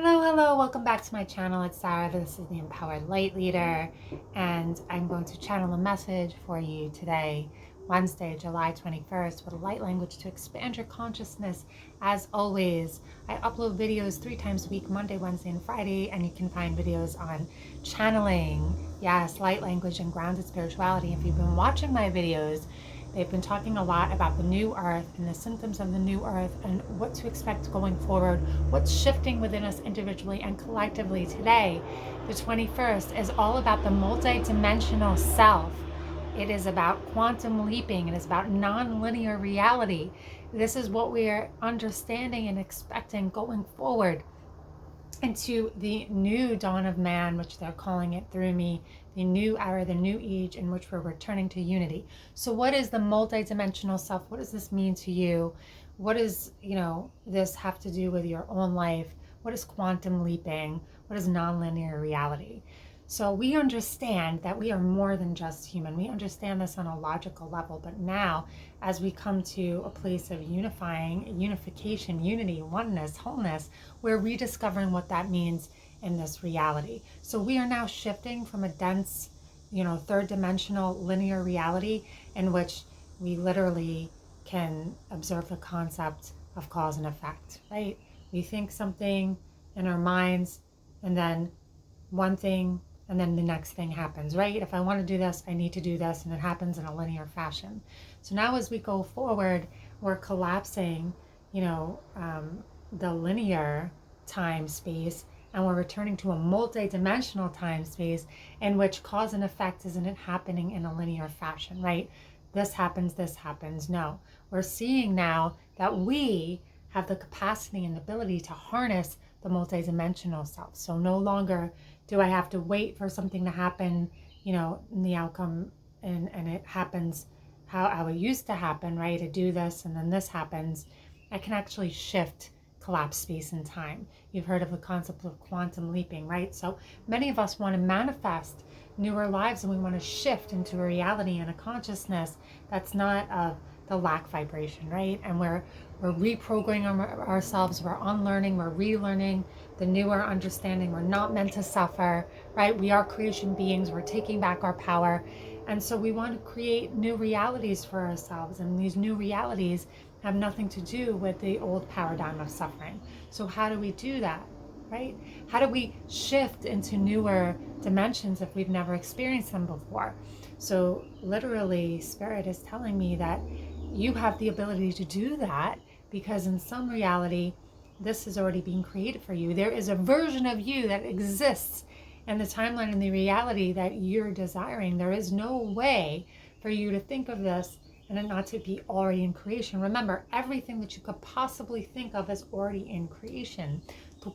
Hello, welcome back to my channel. It's Sarah. This is the Empowered Light Leader, and I'm going to channel a message for you today, Wednesday, July 21st, with a light language to expand your consciousness. As always, I upload videos 3 times a week, Monday, Wednesday, and Friday, and you can find videos on channeling, yes, light language and grounded spirituality. If you've been watching my videos, they've been talking a lot about the new earth and the symptoms of the new earth and what to expect going forward, what's shifting within us individually and collectively. Today, the 21st, is all about the multidimensional self. It is about quantum leaping. It is about non-linear reality. This is what we are understanding and expecting going forward into the new dawn of man, which they're calling it through me, the new era, the new age in which we're returning to unity. So what is the multidimensional self? What does this mean to you? What does, this have to do with your own life? What is quantum leaping? What is nonlinear reality? So we understand that we are more than just human. We understand this on a logical level, but now as we come to a place of unification, unity, oneness, wholeness, we're rediscovering what that means in this reality. So we are now shifting from a dense, third dimensional linear reality in which we literally can observe the concept of cause and effect, right? We think something in our minds, and then one thing, and then the next thing happens, right? If I want to do this, I need to do this, and it happens in a linear fashion. So now as we go forward, we're collapsing, the linear time space, and we're returning to a multi-dimensional time space in which cause and effect isn't happening in a linear fashion, right? This happens. No, we're seeing now that we have the capacity and ability to harness the multidimensional self. So no longer do I have to wait for something to happen, in the outcome, and it happens how it used to happen, right? I do this and then this happens. I can actually shift, collapse space and time. You've heard of the concept of quantum leaping, right? So many of us want to manifest newer lives, and we want to shift into a reality and a consciousness that's not of the lack vibration, right? And we're reprogramming ourselves, we're unlearning, we're relearning the newer understanding. We're not meant to suffer, right? We are creation beings, we're taking back our power. And so we want to create new realities for ourselves, and these new realities have nothing to do with the old paradigm of suffering. So how do we do that, right? How do we shift into newer dimensions if we've never experienced them before? So literally, Spirit is telling me that you have the ability to do that, because in some reality, this is already being created for you. There is a version of you that exists in the timeline and the reality that you're desiring. There is no way for you to think of this and it not to be already in creation. Remember, everything that you could possibly think of is already in creation. So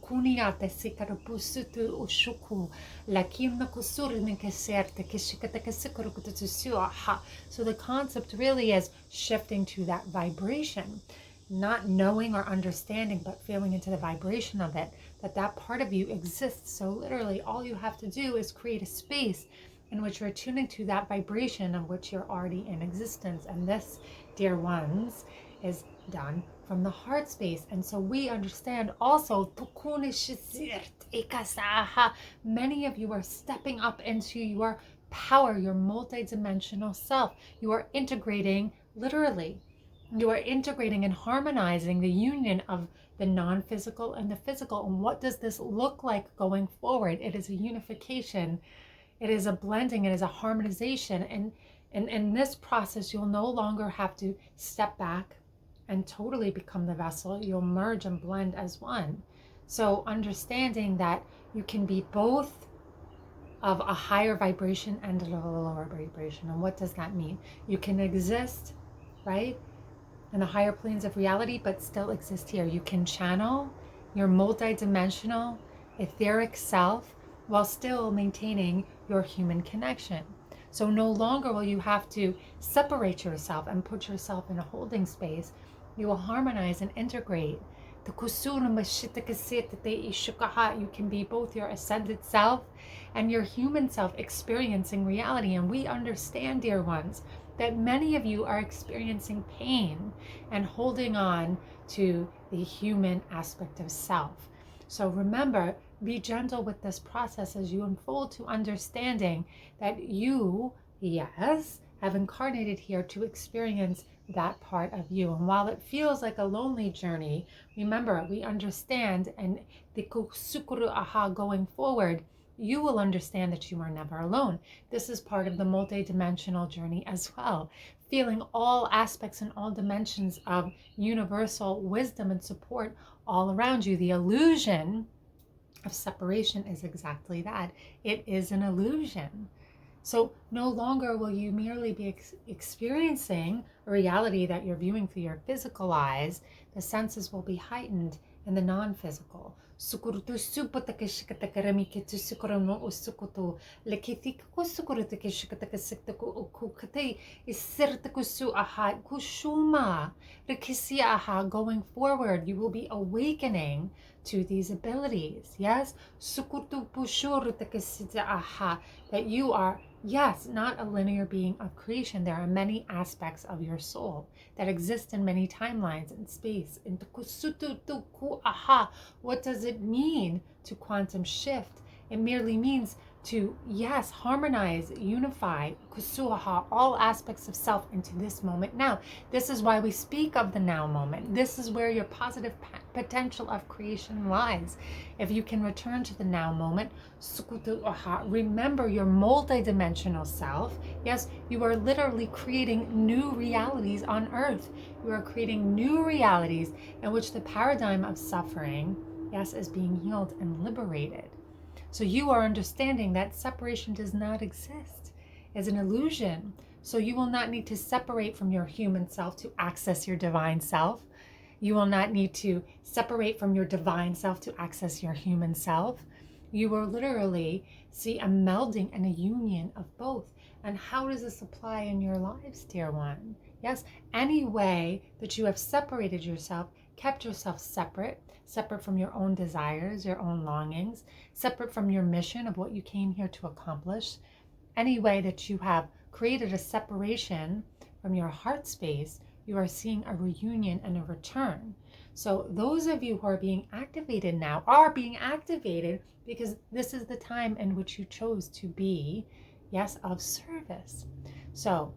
the concept really is shifting to that vibration, not knowing or understanding, but feeling into the vibration of it, that part of you exists. So literally all you have to do is create a space in which you're tuning to that vibration of which you're already in existence. And this, dear ones, is done from the heart space. And so we understand also, many of you are stepping up into your power, your multidimensional self. You are integrating, literally, you are integrating and harmonizing the union of the non-physical and the physical. And what does this look like going forward? It is a unification. It is a blending. It is a harmonization. And in this process, you'll no longer have to step back and totally become the vessel. You'll merge and blend as one. So understanding that you can be both of a higher vibration and a lower vibration. And what does that mean? You can exist, right, in the higher planes of reality, but still exist here. You can channel your multidimensional etheric self while still maintaining your human connection. So no longer will you have to separate yourself and put yourself in a holding space. You will harmonize and integrate. You can be both your ascended self and your human self experiencing reality. And we understand, dear ones, that many of you are experiencing pain and holding on to the human aspect of self. So remember, be gentle with this process as you unfold to understanding that you, yes, have incarnated here to experience that part of you. And while it feels like a lonely journey, remember, we understand, and the kusukuru aha going forward, you will understand that you are never alone. This is part of the multidimensional journey as well. Feeling all aspects and all dimensions of universal wisdom and support all around you. The illusion of separation is exactly that. It is an illusion. So no longer will you merely be experiencing a reality that you're viewing through your physical eyes. The senses will be heightened in the non-physical. Going forward, you will be awakening to these abilities. Yes? That you are, yes, not a linear being of creation. There are many aspects of your soul that exist in many timelines and space. What does it mean to quantum shift? It merely means to, yes, harmonize, unify, kusuaha, all aspects of self into this moment now. This is why we speak of the now moment. This is where your positive potential of creation lies. If you can return to the now moment, remember your multidimensional self. Yes, you are literally creating new realities on earth. You are creating new realities in which the paradigm of suffering, yes, is being healed and liberated. So you are understanding that separation does not exist as an illusion. So you will not need to separate from your human self to access your divine self. You will not need to separate from your divine self to access your human self. You will literally see a melding and a union of both. And how does this apply in your lives, dear one? Yes, any way that you have separated yourself, kept yourself separate from your own desires, your own longings, separate from your mission of what you came here to accomplish, any way that you have created a separation from your heart space, you are seeing a reunion and a return. So those of you who are being activated now are being activated because this is the time in which you chose to be, yes, of service. So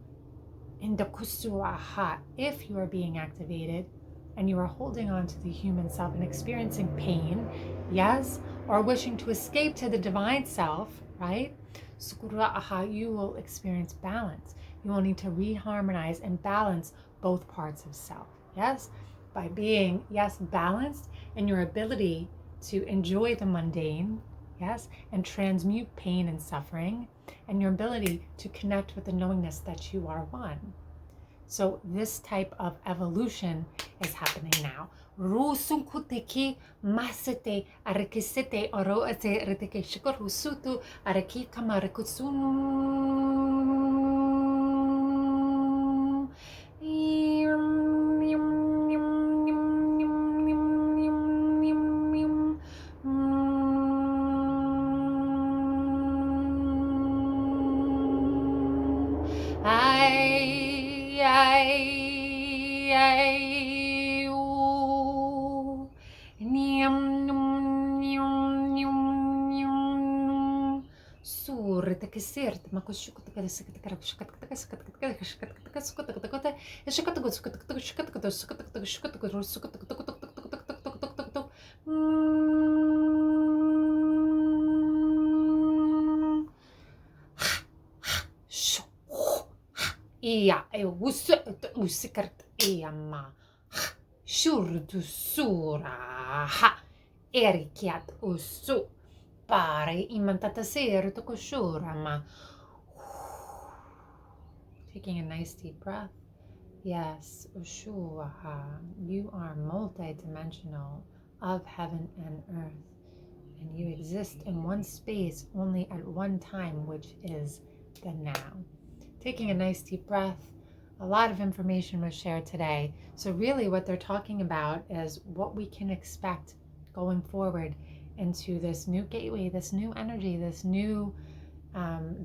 in the kusuaha, if you are being activated and you are holding on to the human self and experiencing pain, yes, or wishing to escape to the divine self, right? You will experience balance. You will need to reharmonize and balance both parts of self, yes? By being, yes, balanced in your ability to enjoy the mundane, yes, and transmute pain and suffering, and your ability to connect with the knowingness that you are one. So this type of evolution is happening now. Rusunkuteki masete arekisete oroate reteke shikorusutu areki kamarekusun. Ia e usikart iama shurdu sura ha erikiat usu pare imantata ser to koshurama. Taking a nice deep breath. Yes, Ushuaha, you are multidimensional of heaven and earth, and you exist in one space only at one time, which is the now. Taking a nice deep breath. A lot of information was shared today. So really what they're talking about is what we can expect going forward into this new gateway, this new energy, this new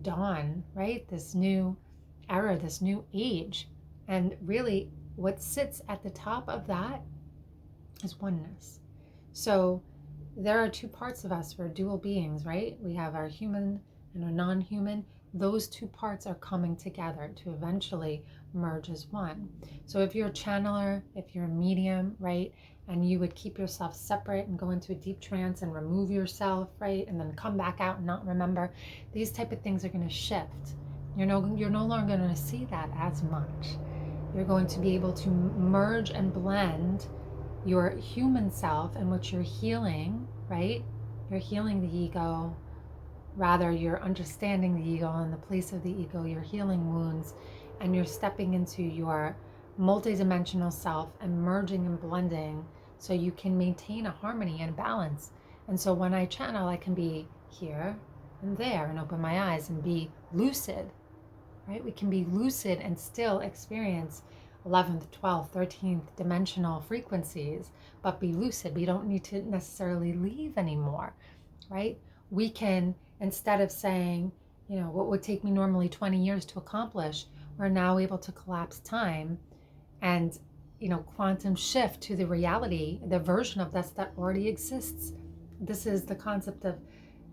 dawn, right? This new era, this new age. And really what sits at the top of that is oneness. So there are two parts of us. We're dual beings, right? We have our human and our non-human. Those two parts are coming together to eventually merge as one. So if you're a channeler, if you're a medium, right, and you would keep yourself separate and go into a deep trance and remove yourself, right, and then come back out and not remember, these type of things are going to shift. You're no longer going to see that as much. You're going to be able to merge and blend your human self and what you're healing, right? You're healing the ego. Rather, you're understanding the ego in the place of the ego. You're healing wounds, and you're stepping into your multidimensional self and merging and blending so you can maintain a harmony and balance. And so when I channel, I can be here and there and open my eyes and be lucid, right? We can be lucid and still experience 11th, 12th, 13th dimensional frequencies, but be lucid. We don't need to necessarily leave anymore, right? We can, instead of saying, what would take me normally 20 years to accomplish, we're now able to collapse time and, quantum shift to the reality, the version of us that already exists. This is the concept of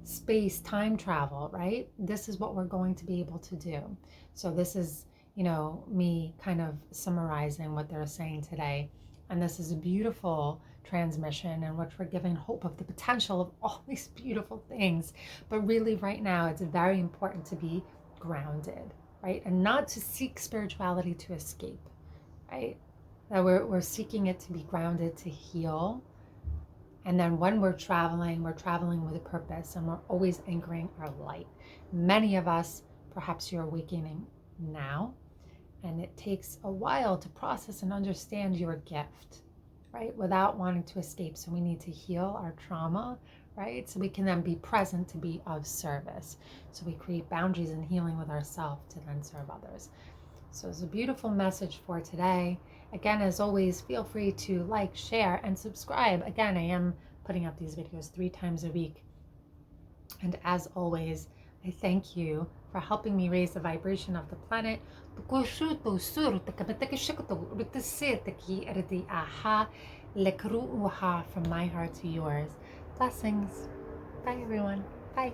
space time travel, right? This is what we're going to be able to do. So this is, me kind of summarizing what they're saying today. And this is a beautiful transmission in which we're giving hope of the potential of all these beautiful things. But really right now, it's very important to be grounded, right? And not to seek spirituality to escape, right? That we're seeking it to be grounded, to heal. And then when we're traveling with a purpose, and we're always anchoring our light. Many of us, perhaps you're awakening now, and it takes a while to process and understand your gift, right? Without wanting to escape. So we need to heal our trauma, right? So we can then be present to be of service. So we create boundaries and healing with ourselves to then serve others. So it's a beautiful message for today. Again, as always, feel free to like, share, and subscribe. Again, I am putting out these videos 3 times a week. And as always, I thank you for helping me raise the vibration of the planet. From my heart to yours. Blessings. Bye, everyone. Bye.